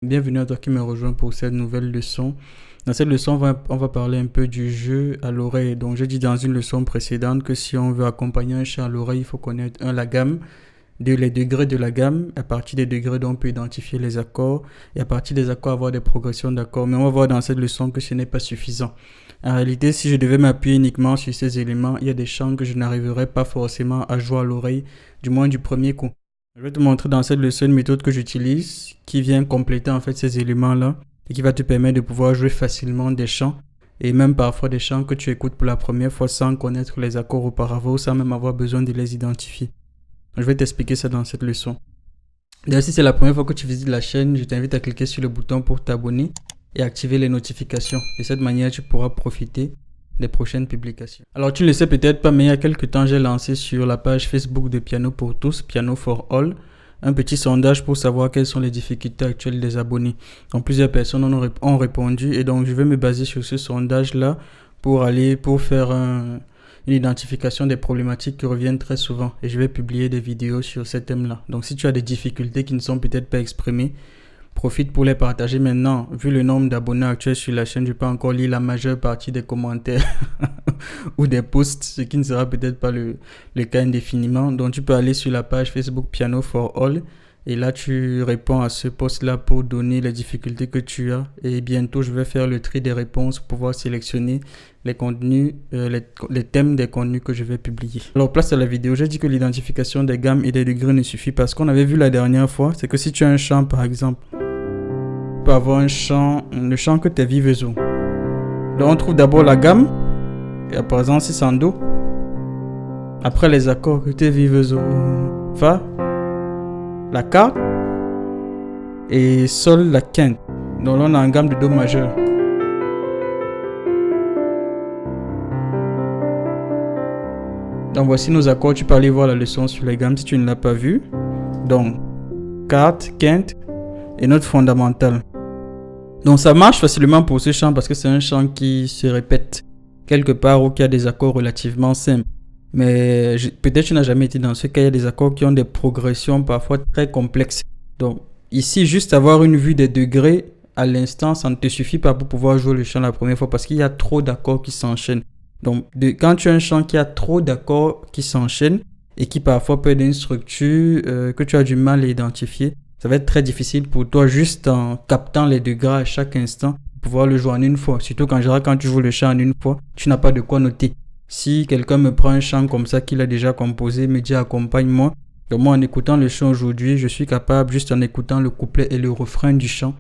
Bienvenue à toi qui me rejoins pour cette nouvelle leçon. Dans cette leçon, on va parler un peu du jeu à l'oreille. Donc, j'ai dit dans une leçon précédente que si on veut accompagner un chant à l'oreille, il faut connaître la gamme, les degrés de la gamme. À partir des degrés, on peut identifier les accords et à partir des accords, avoir des progressions d'accords. Mais on va voir dans cette leçon que ce n'est pas suffisant. En réalité, si je devais m'appuyer uniquement sur ces éléments, il y a des chants que je n'arriverais pas forcément à jouer à l'oreille, du moins du premier coup. Je vais te montrer dans cette leçon une méthode que j'utilise qui vient compléter en fait ces éléments-là et qui va te permettre de pouvoir jouer facilement des chants et même parfois des chants que tu écoutes pour la première fois sans connaître les accords auparavant, sans même avoir besoin de les identifier. Je vais t'expliquer ça dans cette leçon. D'ailleurs, si c'est la première fois que tu visites la chaîne, je t'invite à cliquer sur le bouton pour t'abonner et activer les notifications. De cette manière, tu pourras profiter des prochaines publications. Alors, tu ne le sais peut-être pas, mais il y a quelques temps, j'ai lancé sur la page Facebook de Piano pour tous, Piano for All, un petit sondage pour savoir quelles sont les difficultés actuelles des abonnés. Donc, plusieurs personnes ont répondu et donc je vais me baser sur ce sondage-là pour faire une identification des problématiques qui reviennent très souvent et je vais publier des vidéos sur ces thèmes-là. Donc, si tu as des difficultés qui ne sont peut-être pas exprimées, profite pour les partager maintenant. Vu le nombre d'abonnés actuels sur la chaîne, je peux encore lire la majeure partie des commentaires ou des posts, ce qui ne sera peut-être pas le cas indéfiniment. Donc tu peux aller sur la page Facebook Piano for All et là tu réponds à ce post-là pour donner les difficultés que tu as. Et bientôt je vais faire le tri des réponses pour pouvoir sélectionner les contenus, les thèmes des contenus que je vais publier. Alors place à la vidéo, j'ai dit que l'identification des gammes et des degrés ne suffit pas. Ce qu'on avait vu la dernière fois, c'est que si tu as un chant par exemple, tu peux avoir le chant que tes vives Do. Donc on trouve d'abord la gamme, et par exemple si c'est en Do. Après les accords que tes vives Do, Fa, la quarte et Sol, la quinte. Donc là on a une gamme de Do majeur. Donc voici nos accords, tu peux aller voir la leçon sur les gammes si tu ne l'as pas vue. Donc quarte, quinte et note fondamentale. Donc ça marche facilement pour ce chant parce que c'est un chant qui se répète quelque part ou qui a des accords relativement simples. Mais peut-être tu n'as jamais été dans ce cas, il y a des accords qui ont des progressions parfois très complexes. Donc ici, juste avoir une vue des degrés à l'instant, ça ne te suffit pas pour pouvoir jouer le chant la première fois parce qu'il y a trop d'accords qui s'enchaînent. Donc quand tu as un chant qui a trop d'accords qui s'enchaînent et qui parfois peut être une structure que tu as du mal à identifier, ça va être très difficile pour toi juste en captant les degrés à chaque instant, pouvoir le jouer en une fois. Surtout qu'en général, quand tu joues le chant en une fois, tu n'as pas de quoi noter. Si quelqu'un me prend un chant comme ça qu'il a déjà composé, me dit accompagne-moi, donc moi en écoutant le chant aujourd'hui, je suis capable juste en écoutant le couplet et le refrain du chant,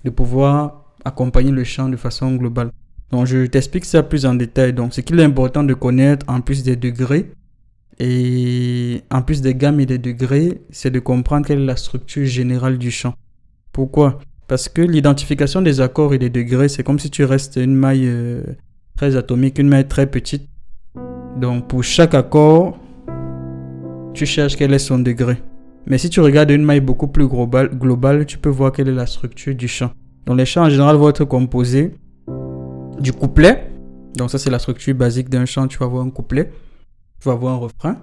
de pouvoir accompagner le chant de façon globale. Donc je t'explique ça plus en détail. Donc ce qu'il est important de connaître en plus des degrés, et en plus des gammes et des degrés, c'est de comprendre quelle est la structure générale du chant. Pourquoi ? Parce que l'identification des accords et des degrés, c'est comme si tu restes une maille très atomique, une maille très petite. Donc pour chaque accord, tu cherches quel est son degré. Mais si tu regardes une maille beaucoup plus globale, tu peux voir quelle est la structure du chant. Donc les chants en général vont être composés du couplet. Donc ça c'est la structure basique d'un chant, tu vas avoir un couplet. Tu vas avoir un refrain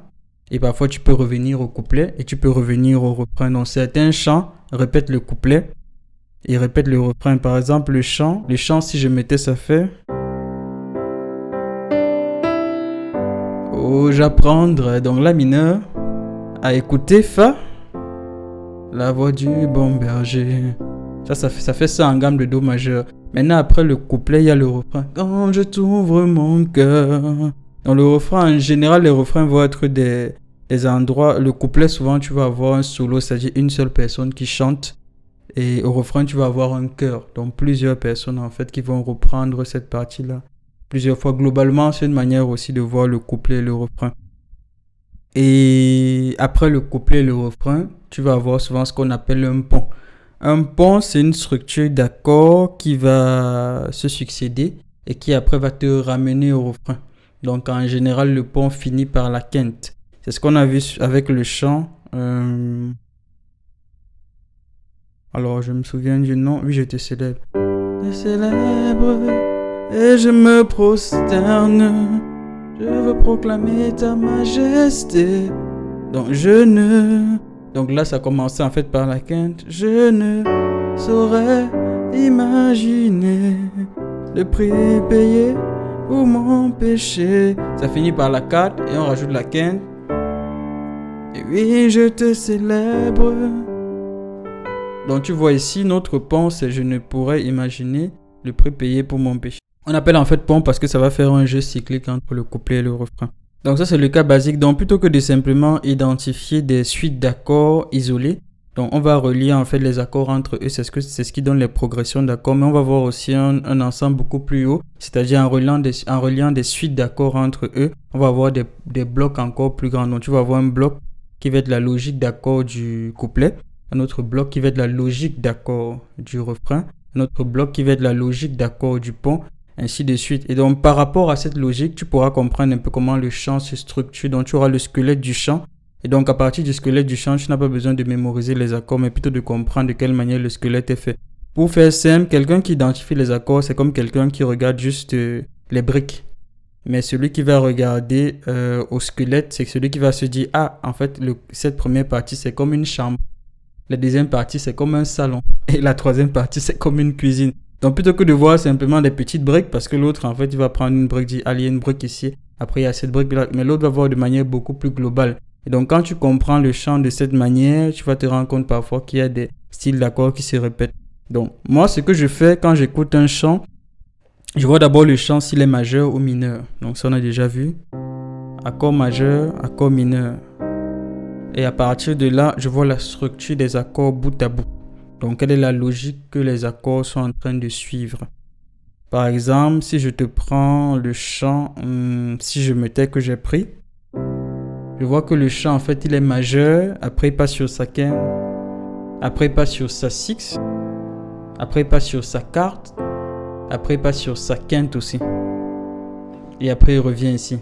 et parfois tu peux revenir au couplet et tu peux revenir au refrain. Donc certains chants répètent le couplet et répètent le refrain. Par exemple le chant si je mettais ça fait oh j'apprendre, donc la mineur à écouter Fa, la voix du bon berger. Ça fait ça en gamme de Do majeur. Maintenant après le couplet il y a le refrain. Quand je t'ouvre mon cœur. Dans le refrain, en général, les refrains vont être des endroits. Le couplet, souvent, tu vas avoir un solo, c'est-à-dire une seule personne qui chante. Et au refrain, tu vas avoir un chœur. Donc, plusieurs personnes, en fait, qui vont reprendre cette partie-là plusieurs fois. Globalement, c'est une manière aussi de voir le couplet et le refrain. Et après le couplet et le refrain, tu vas avoir souvent ce qu'on appelle un pont. Un pont, c'est une structure d'accords qui va se succéder et qui après va te ramener au refrain. Donc en général, le pont finit par la quinte. C'est ce qu'on a vu avec le chant. Alors je me souviens du nom. Oui, je te célèbre. Je célèbre et je me prosterne. Je veux proclamer ta majesté. Donc Donc là, ça commençait en fait par la quinte. Je ne saurais imaginer le prix payé pour mon péché. Ça finit par la 4 et on rajoute la quinte. Et oui, je te célèbre. Donc tu vois ici, notre pont, c'est je ne pourrais imaginer le prix payé pour mon péché. On appelle en fait pont parce que ça va faire un jeu cyclique entre le couplet et le refrain. Donc ça c'est le cas basique. Donc plutôt que de simplement identifier des suites d'accords isolés, donc on va relier en fait les accords entre eux, c'est ce qui donne les progressions d'accords, mais on va voir aussi un ensemble beaucoup plus haut, c'est-à-dire en reliant des suites d'accords entre eux, on va avoir des blocs encore plus grands. Donc tu vas avoir un bloc qui va être la logique d'accord du couplet, un autre bloc qui va être la logique d'accord du refrain, un autre bloc qui va être la logique d'accord du pont, ainsi de suite. Et donc par rapport à cette logique, tu pourras comprendre un peu comment le chant se structure. Donc tu auras le squelette du chant. Et donc à partir du squelette du chant, tu n'as pas besoin de mémoriser les accords, mais plutôt de comprendre de quelle manière le squelette est fait. Pour faire simple, quelqu'un qui identifie les accords, c'est comme quelqu'un qui regarde juste les briques. Mais celui qui va regarder au squelette, c'est celui qui va se dire, ah, en fait, cette première partie, c'est comme une chambre. La deuxième partie, c'est comme un salon. Et la troisième partie, c'est comme une cuisine. Donc plutôt que de voir simplement des petites briques, parce que l'autre, en fait, il va prendre une brique, dire, ah, il y a une brique ici, après il y a cette brique là, mais l'autre va voir de manière beaucoup plus globale. Et donc quand tu comprends le chant de cette manière, tu vas te rendre compte parfois qu'il y a des styles d'accords qui se répètent. Donc moi, ce que je fais quand j'écoute un chant, je vois d'abord le chant s'il est majeur ou mineur. Donc ça on a déjà vu. Accord majeur, accord mineur. Et à partir de là, je vois la structure des accords bout à bout. Donc quelle est la logique que les accords sont en train de suivre. Par exemple, si je te prends le chant, si je me tais que j'ai pris, je vois que le chant en fait il est majeur, après il passe sur sa quinte, après il passe sur sa sixte, après il passe sur sa quarte, après il passe sur sa quinte aussi. Et après il revient ici.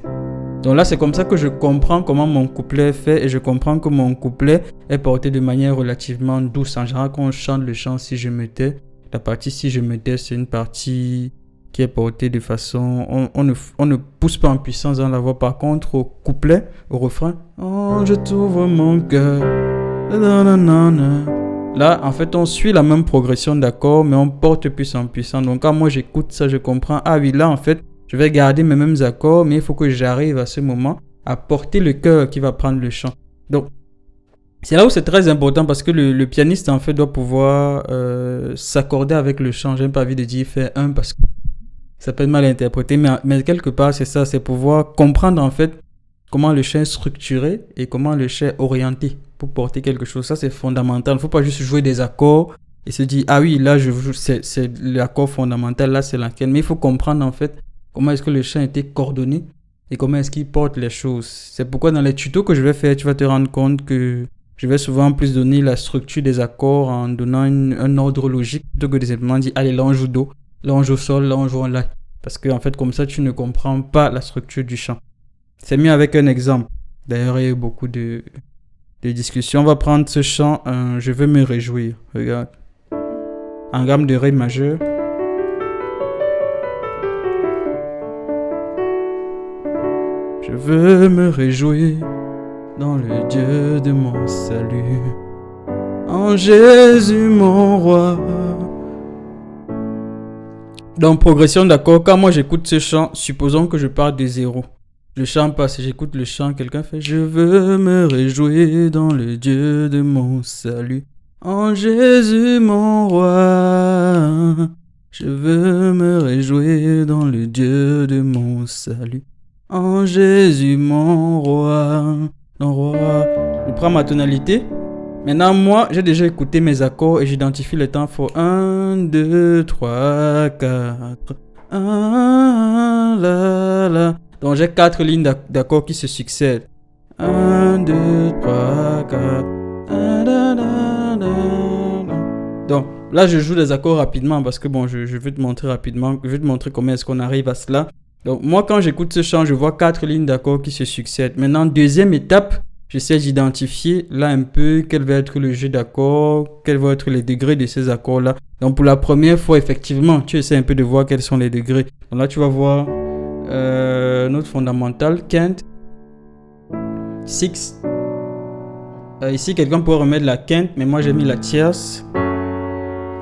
Donc là c'est comme ça que je comprends comment mon couplet est fait et je comprends que mon couplet est porté de manière relativement douce. En général quand on chante le chant si je me tais, la partie si je me tais c'est une partie qui est portée de façon... On ne pousse pas en puissance dans la voix. Par contre au couplet, au refrain, oh je t'ouvre mon cœur. Là, en fait, on suit la même progression d'accords, mais on porte plus en puissance. Donc, quand moi j'écoute ça, je comprends. Ah oui, là, en fait, je vais garder mes mêmes accords, mais il faut que j'arrive à ce moment à porter le cœur qui va prendre le chant. Donc, c'est là où c'est très important parce que le pianiste, en fait, doit pouvoir s'accorder avec le chant. J'ai pas envie de dire faire un parce que ça peut être mal interprété, mais quelque part, c'est ça, c'est pouvoir comprendre, en fait, comment le chant est structuré et comment le chant est orienté pour porter quelque chose. Ça, c'est fondamental. Il ne faut pas juste jouer des accords et se dire, ah oui, là, c'est l'accord fondamental, là, c'est laquelle. Mais il faut comprendre, en fait, comment est-ce que le chant a été coordonné et comment est-ce qu'il porte les choses. C'est pourquoi dans les tutos que je vais faire, tu vas te rendre compte que je vais souvent plus donner la structure des accords en donnant un ordre logique plutôt que de simplement dire, allez, là, on joue do, là, on joue sol, là, on joue en la. Parce que, en fait, comme ça, tu ne comprends pas la structure du chant. C'est mieux avec un exemple. D'ailleurs, il y a eu beaucoup de discussions. On va prendre ce chant, je veux me réjouir. Regarde. En gamme de ré majeur. Je veux me réjouir dans le Dieu de mon salut. En Jésus mon roi. Donc, progression d'accord. Quand moi j'écoute ce chant, supposons que je pars de zéro. Le chant passe, j'écoute le chant, quelqu'un fait « Je veux me réjouir dans le Dieu de mon salut, en Jésus mon roi. Je veux me réjouir dans le Dieu de mon salut, en Jésus mon roi. » Donc roi, je prends ma tonalité. Maintenant, moi, j'ai déjà écouté mes accords et j'identifie les temps forts. 1, 2, 3, 4. 1, la, la. Donc, j'ai 4 lignes d'accords qui se succèdent. 1, 2, 3, 4. Donc, là, je joue des accords rapidement parce que, bon, je vais te montrer rapidement. Je vais te montrer comment est-ce qu'on arrive à cela. Donc, moi, quand j'écoute ce chant, je vois 4 lignes d'accords qui se succèdent. Maintenant, deuxième étape, j'essaie d'identifier là un peu quel va être le jeu d'accords, quels vont être les degrés de ces accords-là. Donc, pour la première fois, effectivement, tu essaies un peu de voir quels sont les degrés. Donc là, tu vas voir note fondamentale, quinte, sixte. Ici, quelqu'un pourrait remettre la quinte, mais moi, j'ai mis la tierce.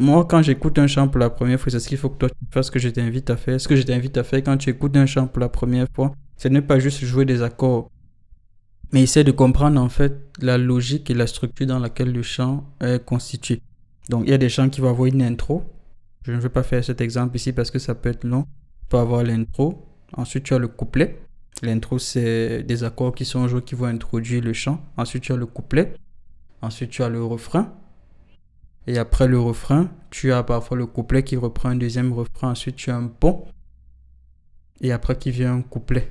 moi, quand j'écoute un chant pour la première fois, c'est ce qu'il faut que toi tu fasses, ce que je t'invite à faire. Ce que je t'invite à faire quand tu écoutes un chant pour la première fois, c'est ne pas juste jouer des accords, mais essaie de comprendre en fait la logique et la structure dans laquelle le chant est constitué. Donc, il y a des chants qui vont avoir une intro. Je ne vais pas faire cet exemple ici parce que ça peut être long. Tu peux avoir l'intro. Ensuite, tu as le couplet. L'intro, c'est des accords qui sont joués qui vont introduire le chant. Ensuite, tu as le couplet. Ensuite, tu as le refrain. Et après le refrain, tu as parfois le couplet qui reprend un deuxième refrain. Ensuite, tu as un pont. Et après, qui vient un couplet.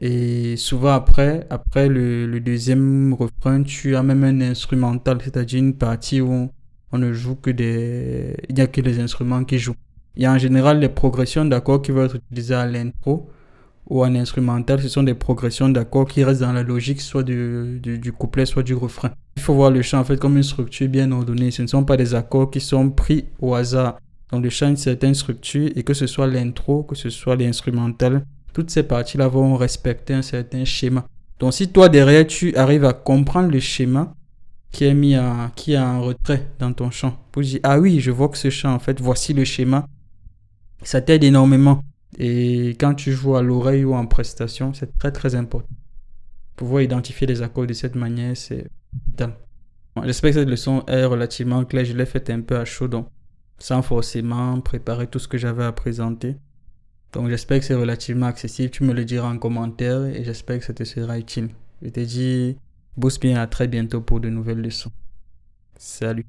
Et souvent après le deuxième refrain, tu as même un instrumental, c'est-à-dire une partie où on ne joue que des... Il n'y a que les instruments qui jouent. Il y a en général les progressions d'accords qui vont être utilisées à l'intro ou en instrumental. Ce sont des progressions d'accords qui restent dans la logique soit du couplet, soit du refrain. Il faut voir le chant en fait comme une structure bien ordonnée. Ce ne sont pas des accords qui sont pris au hasard. Donc le chant a une certaine structure et que ce soit l'intro, que ce soit l'instrumental, toutes ces parties-là vont respecter un certain schéma. Donc si toi derrière tu arrives à comprendre le schéma qui est en retrait dans ton chant, pour dire ah oui je vois que ce chant en fait voici le schéma, ça t'aide énormément. Et quand tu joues à l'oreille ou en prestation, c'est très très important. Pouvoir identifier les accords de cette manière, c'est vital. Bon, j'espère que cette leçon est relativement claire. Je l'ai faite un peu à chaud, donc sans forcément préparer tout ce que j'avais à présenter. Donc j'espère que c'est relativement accessible. Tu me le diras en commentaire et j'espère que ça te sera utile. Je te dis, bosse bien, à très bientôt pour de nouvelles leçons. Salut.